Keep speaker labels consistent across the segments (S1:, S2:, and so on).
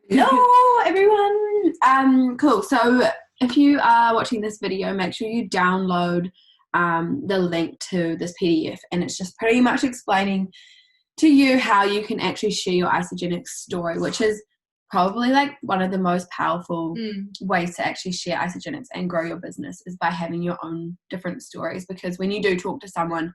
S1: Hello everyone. Cool. So if you are watching this video, make sure you download the link to this PDF, and it's just pretty much explaining to you how you can actually share your Isagenix story, which is probably like one of the most powerful ways to actually share Isagenix and grow your business is by having your own different stories. Because when you do talk to someone,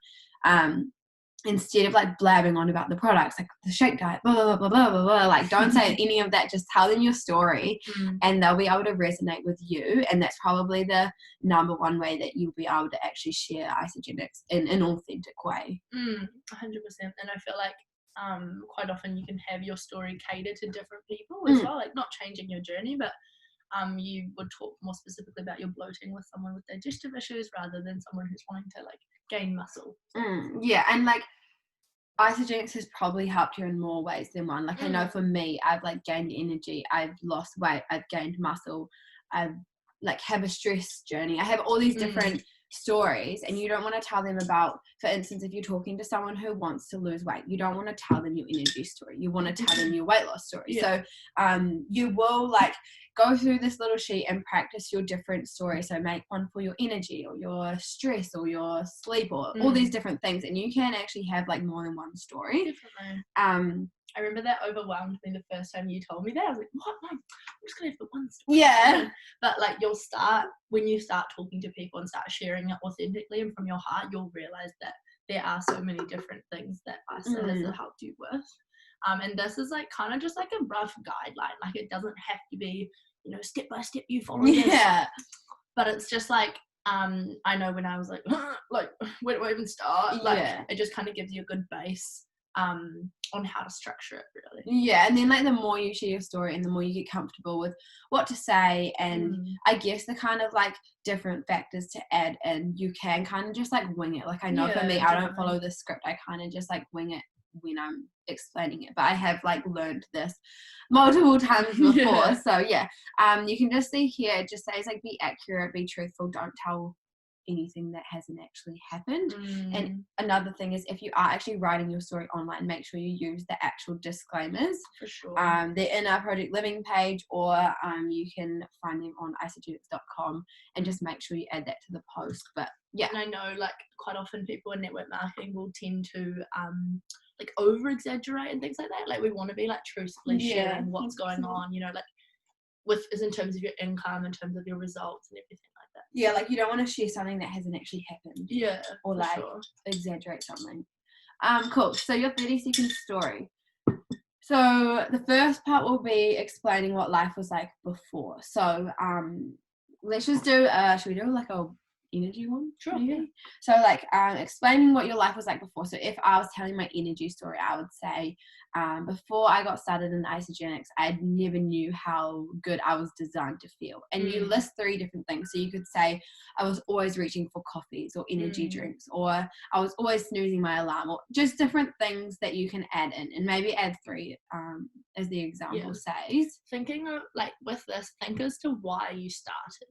S1: instead of like blabbing on about the products, like the shake diet, blah, blah, blah, blah, blah, blah, like don't say any of that, just tell them your story and they'll be able to resonate with you. And that's probably the number one way that you'll be able to actually share Isagenix in an authentic way.
S2: 100%. And I feel like quite often you can have your story cater to different people as well, like not changing your journey, but you would talk more specifically about your bloating with someone with digestive issues rather than someone who's wanting to like gain muscle.
S1: Yeah, and like Isagenix has probably helped you in more ways than one. Like I know for me, I've like gained energy, I've lost weight, I've gained muscle, I've like have a stress journey. I have all these different stories, and you don't want to tell them about, for instance, if you're talking to someone who wants to lose weight, you don't want to tell them your energy story. You want to tell them your weight loss story. So you will like go through this little sheet and practice your different stories. So make one for your energy or your stress or your sleep or all these different things, and you can actually have like more than one story.
S2: Definitely. I remember that overwhelmed me the first time you told me that. I was like, what? No, I'm just going to have the one story.
S1: Yeah.
S2: But like when you start talking to people and start sharing it authentically and from your heart, you'll realize that there are so many different things that ISA has helped you with. And this is like kind of just like a rough guideline. Like it doesn't have to be, step by step you follow this.
S1: Yeah.
S2: But it's just like, I know when I was like where do I even start? Like it just kind of gives you a good base on how to structure it, really.
S1: Yeah, and then like the more you share your story and the more you get comfortable with what to say, and I guess the kind of like different factors to add in, you can kind of just like wing it. Like I know for me, I don't follow the script. I kind of just like wing it when I'm explaining it, but I have like learned this multiple times before. So you can just see here, it just says like be accurate, be truthful, don't tell anything that hasn't actually happened. And another thing is, if you are actually writing your story online, make sure you use the actual disclaimers.
S2: For sure.
S1: They're in our Project Living page, or you can find them on isagenix.com, and just make sure you add that to the post. But
S2: and I know like quite often people in network marketing will tend to like over exaggerate and things like that. Like we want to be like truthfully sharing what's going on, like is in terms of your income, in terms of your results and everything like that.
S1: Yeah, like you don't want to share something that hasn't actually happened.
S2: Yeah.
S1: Or like exaggerate something. Cool. So your 30-second story. So the first part will be explaining what life was like before. So let's just do should we do like a energy one?
S2: Sure.
S1: Maybe? So like explaining what your life was like before. So if I was telling my energy story, I would say before I got started in Isagenix, I never knew how good I was designed to feel. And you list 3 different things. So you could say I was always reaching for coffees or energy drinks, or I was always snoozing my alarm, or just different things that you can add in, and maybe add 3 as the example says.
S2: Thinking of like with this, think as to why you started.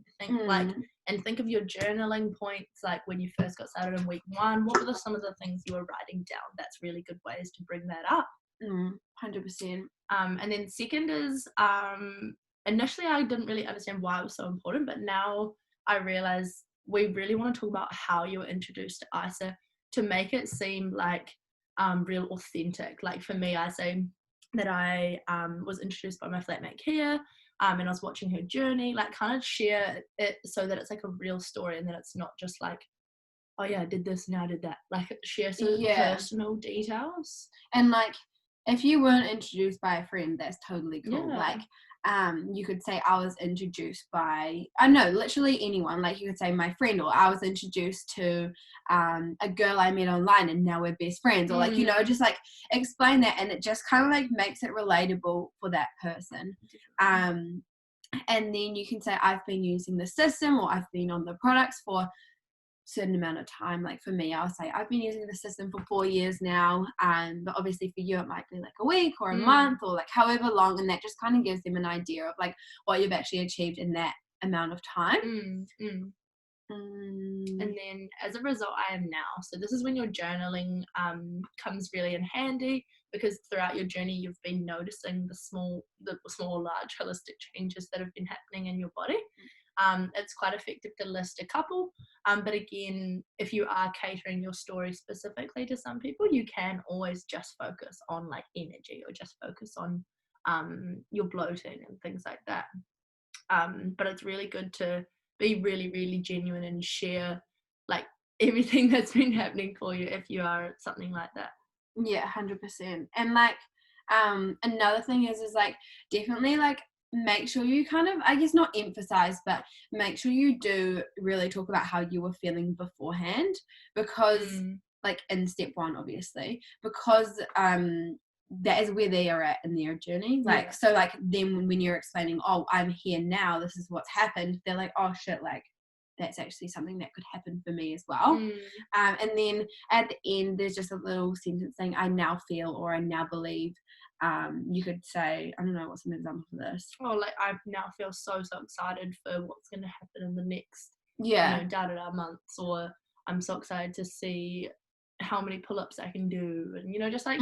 S2: Think of your journaling points, like when you first got started in week 1, what were some of the things you were writing down? That's really good ways to bring that up.
S1: 100%.
S2: And then second is initially I didn't really understand why it was so important, but now I realize we really want to talk about how you were introduced to ISA to make it seem like real authentic. Like for me, I say that I was introduced by my flatmate Kia, and I was watching her journey, like kind of share it so that it's like a real story, and then it's not just like, oh yeah, I did this, now I did that. Like share some personal details.
S1: And like if you weren't introduced by a friend, that's totally cool. Like you could say I was introduced by, I know, literally anyone. Like you could say my friend, or I was introduced to a girl I met online and now we're best friends, or like just like explain that, and it just kind of like makes it relatable for that person. And then you can say I've been using the system, or I've been on the products for certain amount of time. Like for me, I'll say I've been using the system for 4 years now, but obviously for you it might be like a week or a month, or like however long, and that just kind of gives them an idea of like what you've actually achieved in that amount of time.
S2: And then as a result, I am now. So this is when your journaling comes really in handy. because throughout your journey you've been noticing the small or large holistic changes that have been happening in your body. It's quite effective to list a couple, but again, if you are catering your story specifically to some people, you can always just focus on like energy, or just focus on your bloating and things like that. But it's really good to be really, really genuine and share like everything that's been happening for you if you are something like that.
S1: Yeah, 100%. And like another thing is like definitely like make sure you kind of, I guess not emphasize, but make sure you do really talk about how you were feeling beforehand, because like in step 1 obviously, because that is where they are at in their journey. Like, yeah. So like then when you're explaining, oh, I'm here now, this is what's happened, they're like, oh shit, like that's actually something that could happen for me as well. And then at the end there's just a little sentence saying, I now feel, or I now believe. You could say, I don't know, what's an example for this?
S2: Oh, like I now feel so excited for what's going to happen in the next months, or I'm so excited to see how many pull-ups I can do, and just like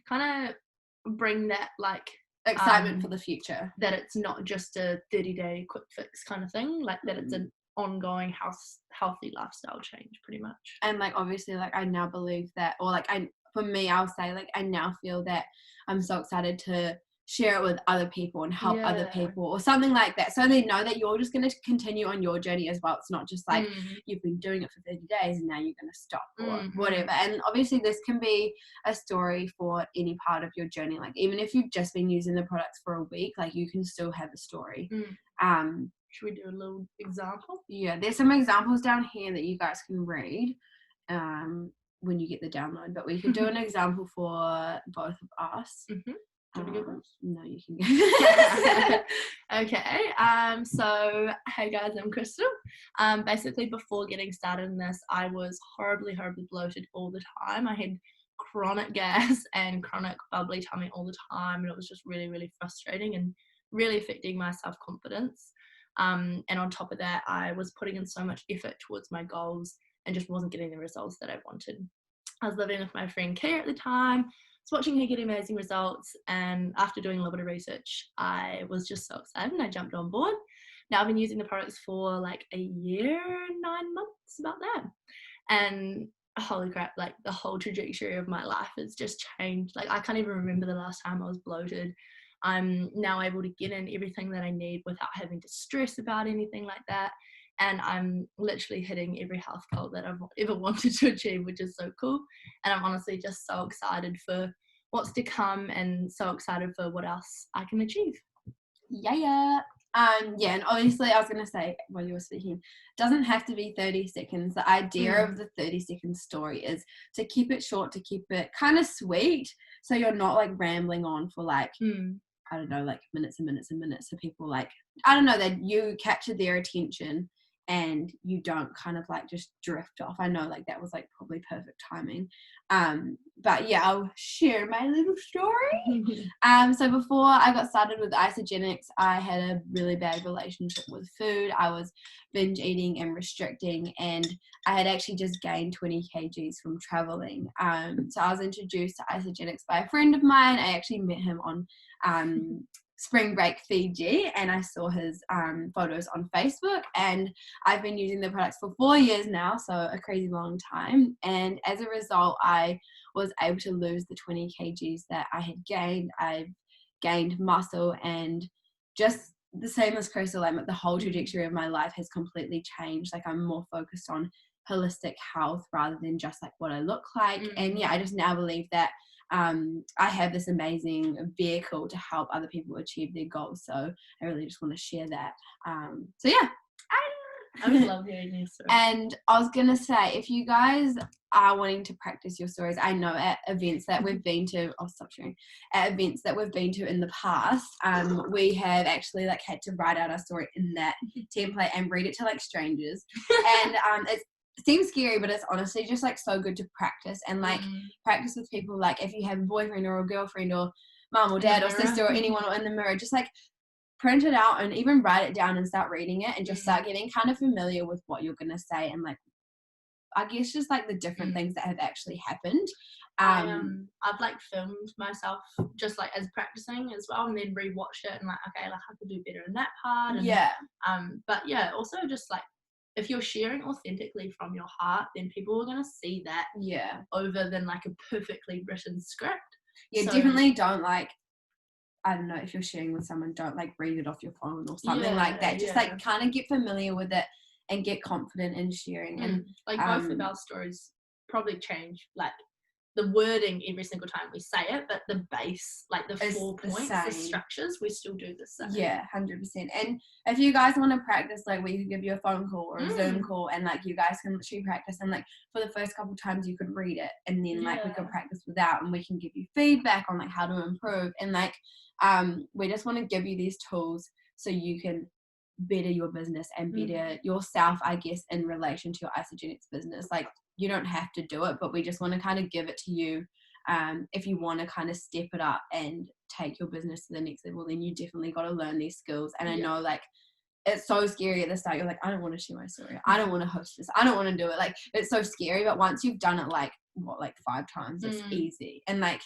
S2: kind of bring that like
S1: excitement for the future,
S2: that it's not just a 30-day quick fix kind of thing, like that it's an ongoing healthy lifestyle change pretty much.
S1: And like obviously like I now believe that, or like for me I'll say like I now feel that I'm so excited to share it with other people and help other people, or something like that, so they know that you're just going to continue on your journey as well. It's not just like you've been doing it for 30 days and now you're going to stop or whatever. And obviously this can be a story for any part of your journey, like even if you've just been using the products for a week, like you can still have a story.
S2: Should we do a little example?
S1: Yeah, there's some examples down here that you guys can read when you get the download, but we could do an example for both of us.
S2: Do you want to go first?
S1: No, you can go.
S2: Okay. So, hey guys, I'm Crystal. Basically, before getting started in this, I was horribly bloated all the time. I had chronic gas and chronic bubbly tummy all the time, and it was just really frustrating and really affecting my self-confidence. And on top of that, I was putting in so much effort towards my goals and just wasn't getting the results that I wanted. I was living with my friend Kay at the time. I was watching her get amazing results, and after doing a little bit of research, I was just so excited and I jumped on board. Now I've been using the products for like a year and 9 months, about that. And holy crap, like the whole trajectory of my life has just changed. Like I can't even remember the last time I was bloated. I'm now able to get in everything that I need without having to stress about anything like that. And I'm literally hitting every health goal that I've ever wanted to achieve, which is so cool. And I'm honestly just so excited for what's to come, and so excited for what else I can achieve.
S1: Yeah, and obviously I was going to say while you were speaking, doesn't have to be 30 seconds. The idea of the 30-second story is to keep it short, to keep it kind of sweet, so you're not like rambling on for like I don't know, like minutes and minutes and minutes. So people like, I don't know, that you capture their attention and you don't kind of like just drift off. I know like that was like probably perfect timing. But yeah, I'll share my little story. So before I got started with Isagenix, I had a really bad relationship with food. I was binge eating and restricting, and I had actually just gained 20 kgs from traveling. So I was introduced to Isagenix by a friend of mine. I actually met him on spring break Fiji, and I saw his photos on Facebook, and I've been using the products for 4 years now, so a crazy long time. And as a result, I was able to lose the 20 kgs that I had gained. I've gained muscle, and just the same as Crystal, like the whole trajectory of my life has completely changed. Like I'm more focused on holistic health rather than just like what I look like. And yeah, I just now believe that I have this amazing vehicle to help other people achieve their goals. So I really just want to share that. So yeah.
S2: I would love hearing your story.
S1: And I was going to say, if you guys are wanting to practice your stories, I know at events that we've been to, at events that we've been to in the past, we have actually like had to write out our story in that template and read it to like strangers. And it seems scary, but it's honestly just like so good to practice, and like practice with people, like if you have a boyfriend or a girlfriend or mom or dad or sister or anyone, or in the mirror, just like print it out and even write it down and start reading it, and just start getting kind of familiar with what you're going to say and like I guess just like the different things that have actually happened.
S2: I've like filmed myself just like as practicing as well, and then rewatched it and like, okay, like I could do better in that part. And
S1: yeah.
S2: But yeah, also just like if you're sharing authentically from your heart, then people are gonna see that
S1: Yeah.
S2: over than like a perfectly written script.
S1: Yeah,
S2: So,
S1: definitely don't like, I don't know, if you're sharing with someone, don't like read it off your phone or something like that. Just like kind of get familiar with it and get confident in sharing. And
S2: like both of our stories probably change like the wording every single time we say it, but the base, like the 4 points, the structures, we still do the same.
S1: Yeah, 100%. And if you guys want to practice, like we could give you a phone call or a Zoom call, and like you guys can literally practice, and like for the first couple times you could read it, and then like we could practice without, and we can give you feedback on like how to improve. And like we just want to give you these tools so you can better your business and better yourself, I guess, in relation to your Isagenix business. Like you don't have to do it, but we just want to kind of give it to you. If you want to kind of step it up and take your business to the next level, then you definitely got to learn these skills. And I know like it's so scary at the start. You're like, I don't want to share my story. I don't want to host this. I don't want to do it. Like it's so scary. But once you've done it like 5 times, it's easy. And like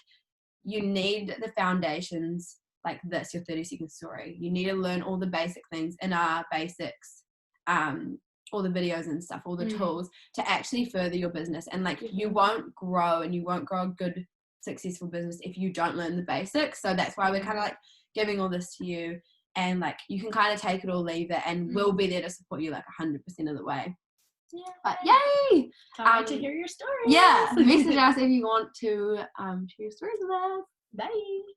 S1: you need the foundations like this, your 30-second story. You need to learn all the basic things in our basics, all the videos and stuff, all the tools to actually further your business. And like you won't grow, and you won't grow a good, successful business if you don't learn the basics. So that's why we're kind of like giving all this to you, and like you can kind of take it or leave it, and we'll be there to support you like 100% of the way.
S2: Yeah.
S1: But yay!
S2: Can't wait to hear your story.
S1: Yeah, message us if you want to share your stories with us.
S2: Bye.